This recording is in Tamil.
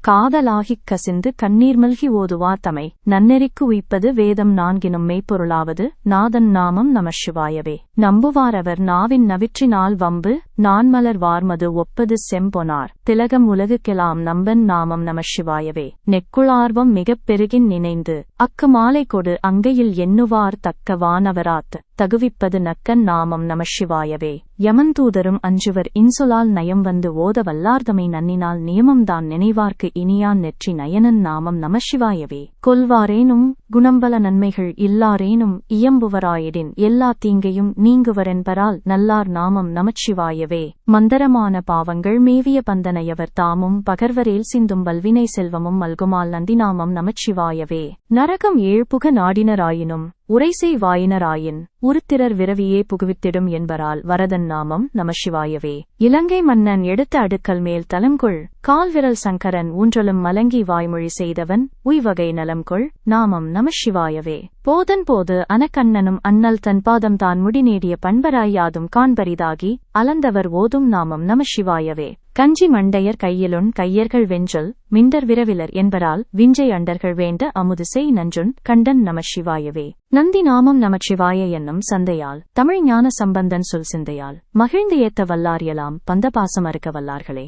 காதலாகிக் கசிந்து கண்ணீர் மல்கி ஓதுவார் தமை நன்னெறிக்கு உய்ப்பது வேதம் நான்கினும் மெய்ப்பொருளாவது நாதன் நாமம் நமசிவாயவே. நம்புவார் அவர் நாவின் நவிற்றினால் வம்பு நான்மலர் வார்மது ஒப்பது செம்பொனார் திலகம் உலகுக்கெலாம் நம்பன் நாமம் நமசிவாயவே. நெக்குளார்வம் மிகப் பெருகின் நினைந்து அக்கு மாலை கொடு அங்கையில் எண்ணுவார் தக்க வானவராத் தகுவிப்பது நக்கன் நாமம் நமசிவாயவே. யமந்தூதரும் அஞ்சுவர் இன்சொலால் நயம் வந்து ஓத வல்லார்தமை நன்னினால் நியமம்தான் நினைவார்க்கு இனியான் நெற்றி நயனன் நாமம் நமசிவாயவே. கொல்வாரேனும் குணம்பல நன்மைகள் இல்லாரேனும் இயம்புவராயிடின் எல்லா தீங்கையும் நீங்குவரென்பரால் நல்லார் நாமம் நமசிவாயவே. மந்தரமான பாவங்கள் மேவிய பந்தனையவர் தாமும் பகர்வரேல் சிந்தும் வல்வினை செல்வமும் மல்குமால் நந்திநாமம் நமசிவாயவே. நரகம் ஏழ்புக நாடினராயினும் உரைசெய் வாயினராயின் உருத்திரர் விரவியே புகுவித்திடும் என்பரால் வரதன் நாமம் நமசிவாயவே. இலங்கை மன்னன் எடுத்த அடுக்கல் மேல் தலம்கொள் கால்விரல் சங்கரன் ஊன்றலும் மலங்கி வாய்மொழி செய்தவன் உய்வகை நலம்கொள் நாமம் நமசிவாயவே. போதன் போது அனக்கண்ணனும் அண்ணல் தன் பாதம் தான் முடிநேடிய பண்பராய் யாதும் காண்பரிதாகி அலந்தவர் ஓதும் நாமம் நமசிவாயவே. கஞ்சி மண்டையர் கையிலுன் கையர்கள் வெஞ்சொல் மிண்டர் விரவிலர் என்பரால் விஞ்சை அண்டர்கள் வேண்ட அமுதுசெய் நன்றுன் கண்டன் நமசிவாயவே. நந்தி நாமம் நமசிவாய என்னும் சந்தையால் தமிழ் ஞான சம்பந்தன் சொல் சிந்தையால் மகிழ்ந்து ஏத்த வல்லார் எலாம் பந்தபாசம் அறுக்க வல்லார்களே.